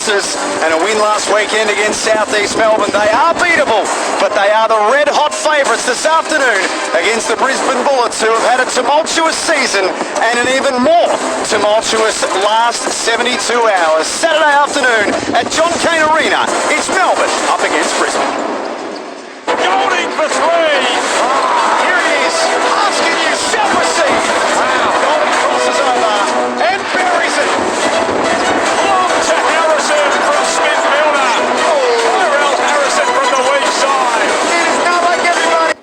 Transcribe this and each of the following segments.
losses and a win last weekend against South East Melbourne. They are beatable, but they are the red-hot favourites this afternoon against the Brisbane Bullets, who have had a tumultuous season and an even more tumultuous last 72 hours. Saturday afternoon at John Cain Arena, it's Melbourne up against Brisbane. Golding for three. Here it is. Asking you shall receive. Wow. Golding crosses over and buries it. Long to Harrison from Smith Milner. Tyrell Harrison from the weak side. It is now like everybody.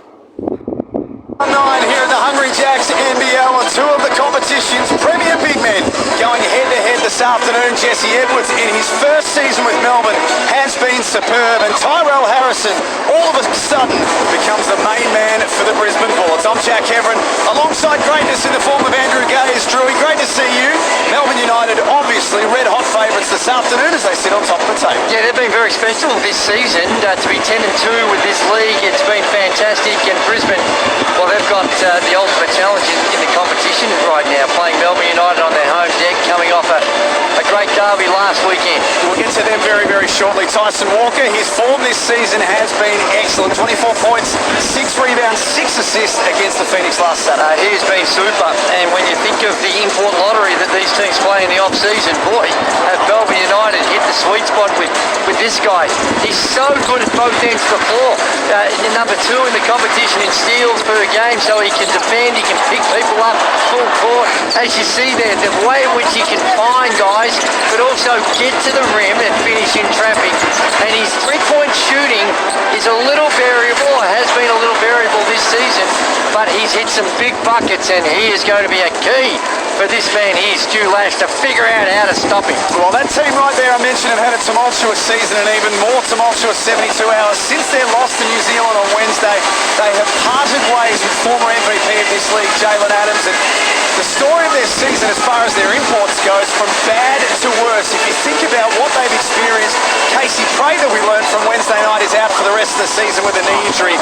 9 here in the Hungry Jacks NBL on two of the competition's premier big men going head-to-head this afternoon. Jesse Edwards in his first season with Melbourne has been superb, and Tyrell Harrison all of a sudden becomes the main man for the Brisbane Bullets. I'm Jack Heverin, alongside greatness in the form of Andrew Gaze. Drewy, great to see you. Melbourne United obviously red-hot favourites this afternoon as they sit on top of the table. Yeah, they've been very special this season. To be 10-2 with this league, it's been fantastic. And Brisbane, well, they've got the ultimate challenge in the competition right now, playing Melbourne United on their home deck, coming off a great derby last weekend. We'll get to them very, very shortly. Tyson Walker, his form this season has been excellent. 24 points, 6 rebounds, 6 assists against the Phoenix last Saturday. He has been super. And when you think of the import lottery that these teams play in the off-season, boy, have Melbourne United hit the sweet spot with this guy. He's so good at both ends of the floor. Number 2 in the competition in steals per game, so he can defend, he can pick people up full court. As you see there, the way in which he can find guys, but also get to the rim and finish in traffic. And his three-point shooting is a little variable, or has been a little variable this season, but he's hit some big buckets, and he is going to be a key for this man here, Stu Lash, to figure out how to stop him. Well, that team right there I mentioned have had a tumultuous season, and even more tumultuous 72 hours. Since their loss to New Zealand on Wednesday, they have parted ways with former MVP of this league, Jalen Adams, and the story of their season as far as their imports goes from bad to worse. If you think about what they've experienced, Casey Prather, we learned from Wednesday night, is out for the rest of the season with a knee injury.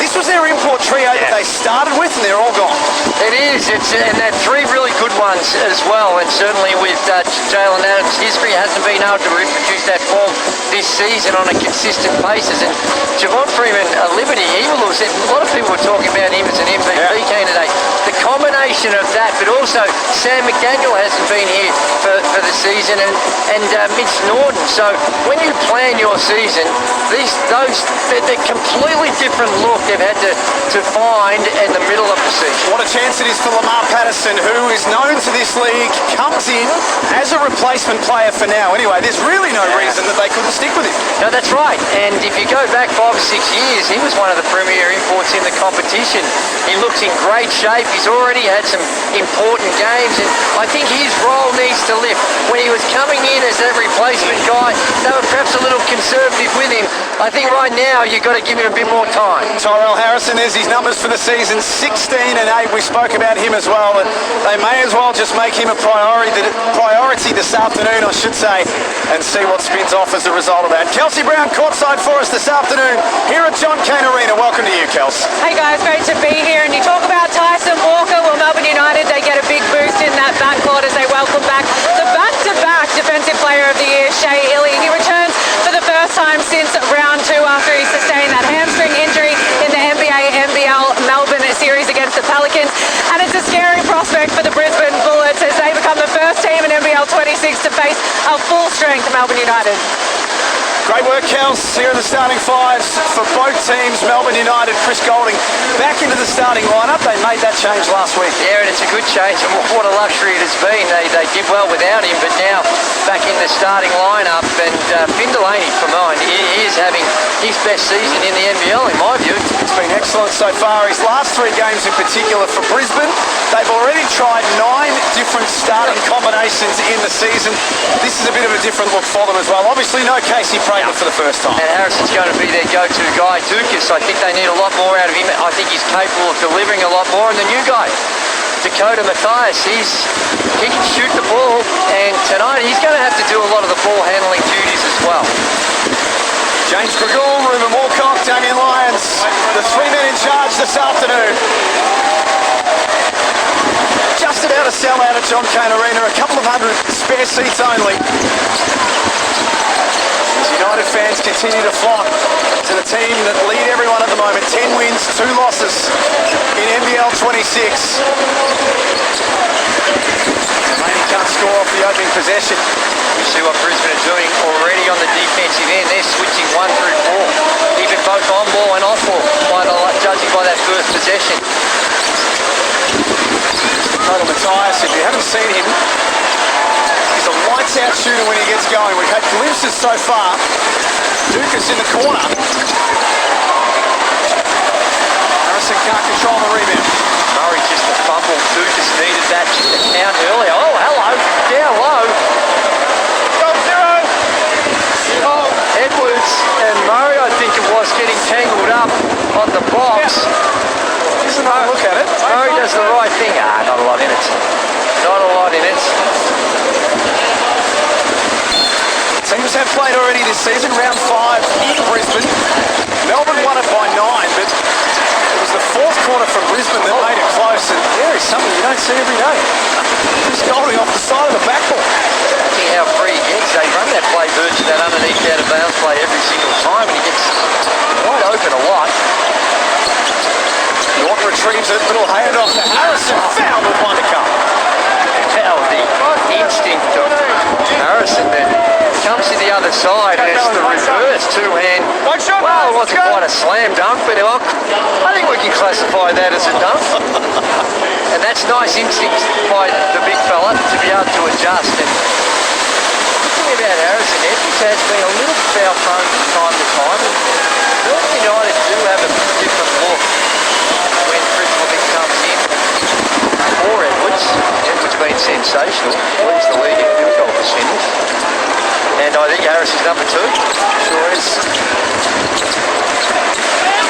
This was their import trio that they started with, and they're all gone. It is, and they're 3 really good ones as well, and certainly with Jalen Adams' history, hasn't been able to reproduce that form this season on a consistent basis. And Javon Freeman, Liberty, he will lose it. A lot of people were talking about him as an MVP candidate. The combination of that, but also Sam McDaniel hasn't been here for the season, and Mitch Norton. So when you plan your season, they're completely different look they've had to find in the middle of the season. What a chance it is for Lamar Patterson, who is known to this league, comes in as a replacement player for now. Anyway, there's really no reason that they couldn't stick with him. No, that's right. And if you go back 5 or 6 years, he was one of the premier imports in the competition. He looks in great shape. He's already had some important games, and I think his role needs to lift. When he was coming in as that replacement guy, they were perhaps a little conservative with him. I think right now you've got to give him a bit more time. Tyrell Harrison, there's his numbers for the season, 16 and 8. We spoke about him as well, but they may as well just make him a priority this afternoon, I should say, and see what spins off as a result of that. Kelsey Brown courtside for us this afternoon here at John Cain Arena. Welcome to you, Kels. Hey guys, great to be here. And you talk about Tyson Walker. Well, Melbourne United, they get a big boost in that backcourt as they welcome back the back-to-back Defensive Player of the Year, Shea Ili. He returns for the first time since round 2 after he sustained that hamstring injury in the NBA-NBL Melbourne series against the Pelicans. And it's a scary prospect for the Brisbane Bullets as they become the first team in NBL 26 to face a full-strength Melbourne United. Great work, Kels. Here are the starting fives for both teams. Melbourne United, Chris Golding back into the starting lineup. They made that change last week. Yeah, and it's a good change, and what a luxury it has been. They did well without him, but now back in the starting lineup. And Finn Delaney, for mine, he is having his best season in the NBL, in my view. It's been excellent so far. His last 3 games in particular for Brisbane, they've already tried 9 different starting combinations in the season. This is a bit of a different look for them as well. Obviously, no Casey Prather for the first time. And Harrison's going to be their go-to guy too, because I think they need a lot more out of him. I think he's capable of delivering a lot more. And the new guy, Dakota Mathias, he can shoot the ball, and tonight he's going to have to do a lot of the ball handling duties as well. James Gregool, Ruben Walcock, Damien Lyons, the 3 men in charge this afternoon. Just about a sellout at John Cain Arena, a couple of hundred spare seats only. continue to flock to the team that lead everyone at the moment. 10 wins, 2 losses in NBL 26. Maybe can't score off the opening possession. You see what Brisbane are doing already on the defensive end. They're switching 1 through 4, even both on ball and off ball, judging by that first possession. Total Matthias, if you haven't seen him, he's a lights-out shooter when he gets going. We've had glimpses so far. Dukas in the corner. Harrison can't control the rebound. Murray just a fumble. Dukas needed that just to count earlier. Oh, hello, down low. Edwards and Murray, I think it was, getting tangled up on the box. Isn't that a look at it? Murray does the right thing. Not a lot in it. Not a lot in it. Teams have played already this season, round 5 in Brisbane. Melbourne won it by 9, but it was the fourth quarter from Brisbane that made it close, and there is something you don't see every day. Just going off the side of the backboard. See how free he gets. They run that play version, that underneath out of bounds play every single time, and he gets wide open a lot. York retrieves it, little handoff to Harrison, fouled with 1 to come. Now the instinct of Harrison that comes to the other side, and it's the reverse two-hand. Well, it wasn't quite a slam dunk, but I think we can classify that as a dunk. And that's nice instinct by the big fella to be able to adjust. And the thing about Harrison, Edwards has been a little foul prone from time to time. And Melbourne United do have a different look when Brisbane comes in for Edwards. Edwards been sensational. Leads the league in field goal percentage. And I think Harrison's number 2. Sure is.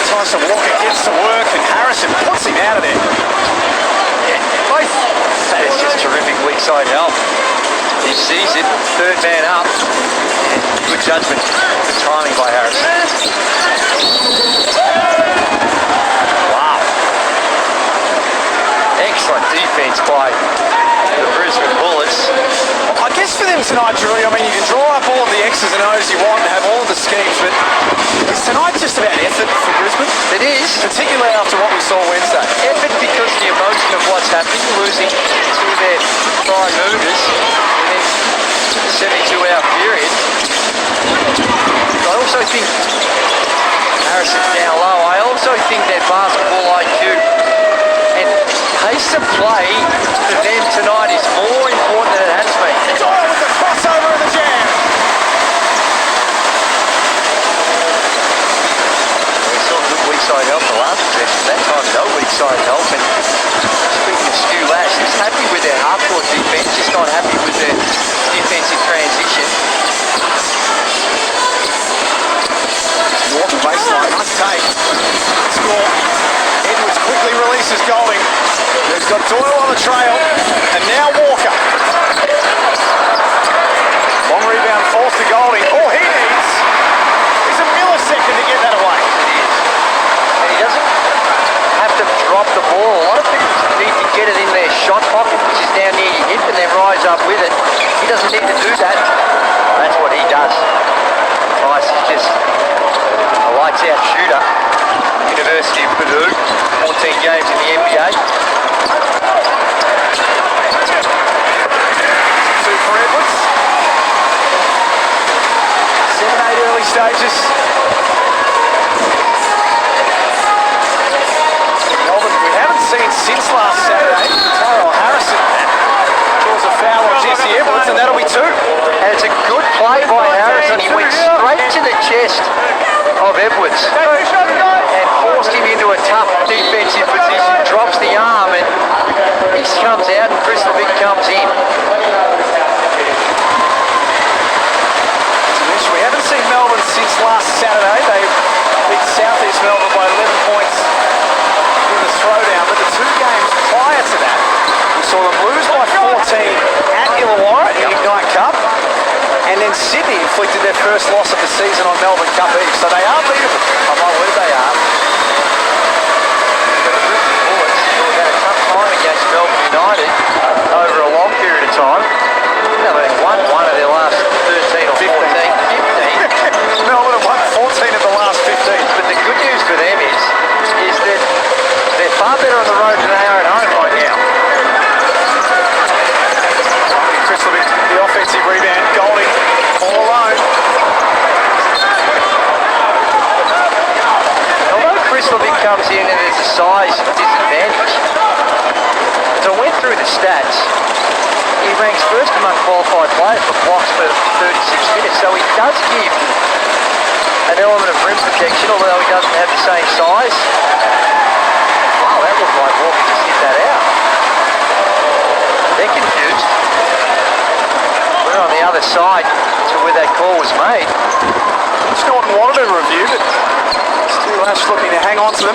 Tyson Walker gets to work, and Harrison puts him out of there. That is just terrific weak side help. He sees it, third man up, and good judgment, good timing by Harrison. Wow. Excellent defense by the Brisbane Bullets. I guess for them tonight, Julie, I mean, you can draw up all of the X's and O's you want and have all of the schemes, but is tonight just about effort for Brisbane? It is. Particularly after what we saw Wednesday. Effort because the emotion of what's happening, losing to their prime movers within a 72-hour period. I also think Harrison's down low. I also think their basketball IQ and pace of play for them tonight is more important than it has been. Doyle with the crossover and the jam. We saw good weak side help the last possession. That time no weak side help. And speaking of Stu Lash, he's happy with their half-court defense, just not happy with their defensive transition. Walker baseline, nice take. Score. Edwards quickly releases Golding. He's got Doyle on the trail, and now Walker. Long rebound falls to Golding. All he needs is a millisecond to get that away. And he doesn't have to drop the ball. A lot of people need to get it in their shot pocket, which is down near your hip, and then rise up with it. He doesn't need to do that. That's what he does. Price is just a lights-out shooter. University of Purdue, 14 games in the NBA. 2 for Edwards. 7-8 early stages. Melbourne, we haven't seen since last Saturday. Tyrell Harrison draws a foul on Jesse Edwards, and that'll be 2. And it's a good play by Harrison. He went straight to the chest of Edwards and forced him into a tough defensive position, drops the arm, and he comes out and Chris Levick comes in. We haven't seen Melbourne since last Saturday. They beat South East Melbourne by 11 points in the throwdown, but the 2 games prior to that, we saw them lose by 14 at Illawarra in Ignite Cup, and then Sydney inflicted their first loss of the season on Melbourne Cup Eve, so they are beatable. I might believe they are. But the Brisbane Bullets still had a tough time against Melbourne United over a long period of time. They've only won one of their last 13 or 14, 15. Melbourne have won comes in and there's a size disadvantage. So I went through the stats. He ranks first among qualified players for blocks per 36 minutes, so he does give an element of rim protection, although he doesn't have the same size. Wow, that looked like Walker just hit that out. They're confused. We're on the other side to where that call was made. Norton wanted a review, but still Ash looking to hang on to them.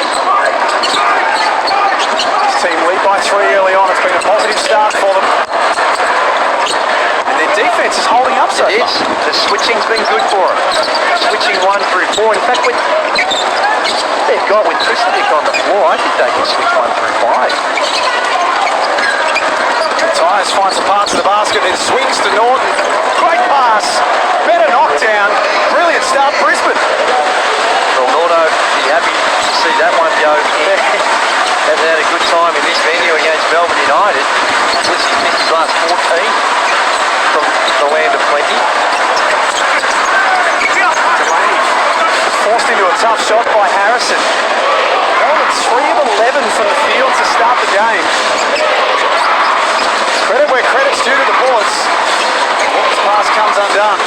His team lead by 3 early on. It's been a positive start for them. And their defence is holding up so far. It is. The switching's been good for them. Switching 1 through 4. In fact, with they've got with Christic on the floor, I think they can switch 1 through 5. Tyres finds the pass to the basket, then swings to Norton. Great pass. Better knockdown. Brilliant start, Brisbane. Well, Nordo, be happy to see that one go. Hasn't had a good time in this venue against Melbourne United. He's missed his last 14 from the land of plenty. Delaney forced into a tough shot by Harrison. Melbourne 3 of 11 from the field to start the game. Credit where credit's due to the Bullets. Walker's pass comes undone.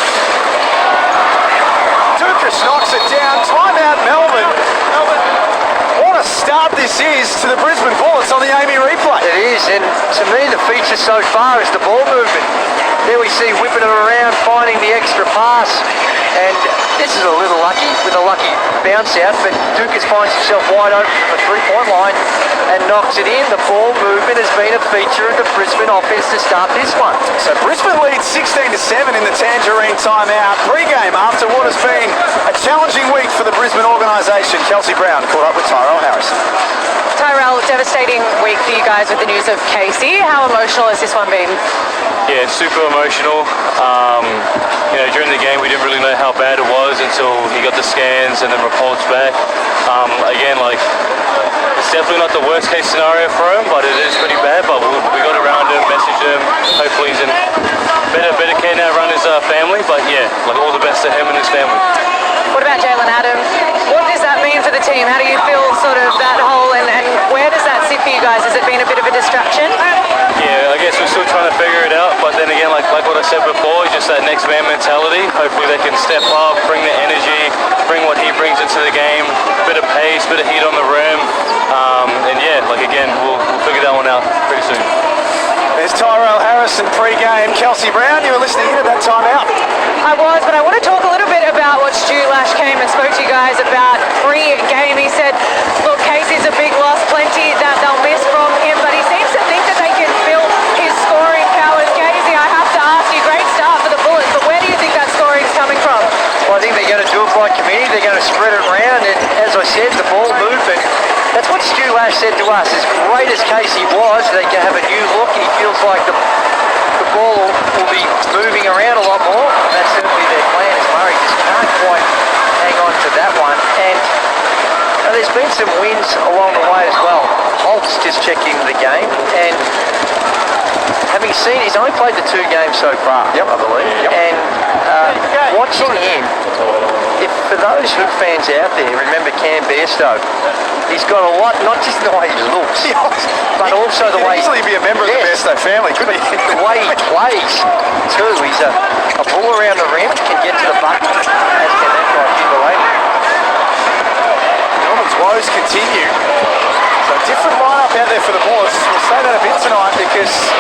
Dukas knocks it down. Timeout, Melbourne. What a start this is to the Brisbane Bullets on the Amy replay. It is, and to me the feature so far is the ball movement. There we see whipping it around, finding the extra pass, and this is a little lucky with a lucky bounce out, but Dukas finds himself wide open from the three-point line and knocks it in. The ball movement has been a feature of the Brisbane offense to start this one. So Brisbane leads 16-7 in the Tangerine timeout. Pre-game after what has been a challenging week for the Brisbane organisation. Kelsey Brown caught up with Tyrell Harrison. Tyrell, devastating week for you guys with the news of Casey. How emotional has this one been? Yeah, it's super emotional. During the game we didn't really know how bad it was until he got the scans and then reports back. It's definitely not the worst case scenario for him, but it is pretty bad. But we got around him, messaged him. Hopefully he's in better care now around his family. But yeah, all the best to him and his family. What about Jalen Adams? What does that mean for the team? How do you feel sort of that whole, and where does that sit for you guys? Has it been a bit of a distraction? Yeah, I guess we're still trying to figure it out, but then again, like what I said before, just that next man mentality. Hopefully they can step up, bring the energy, bring what he brings into the game, bit of pace, bit of heat on the rim, we'll figure that one out pretty soon. There's Tyrell Harrison pre-game. Kelsey Brown, you were listening in at that timeout. I was, but I want to talk a little bit about what Stu Lash came and spoke to you guys about pre-game. He said, look, Casey's a big loss, plenty that they'll miss from him, but he seems to think that they can build his scoring powers. Casey, I have to ask you, great start for the Bullets, but where do you think that scoring is coming from? Well, I think they're going to do it by committee. They're going to spread it around, and as I said, the ball movement. That's what Stu Lash said to us. As great as Casey was, they can have a new look, and he feels like the ball will be moving around a lot more. That's certainly their plan. As Murray just can't quite hang on to that one. And there's been some wins along the way as well. Holt's just checked into the game, and having seen, he's only played the 2 games so far, I believe. Yep. And watching him, if for those Hoop fans out there, remember Cam Bairstow, he's got a lot, not just the way he looks, but also the way... He'd easily be a member of the Bairstow family, couldn't he? The way he plays, too. He's a ball around the rim, can get to the bucket, as can that guy, Delaney. Melbourne's woes continue. So a different lineup out there for the Bullets. We'll say that a bit tonight because...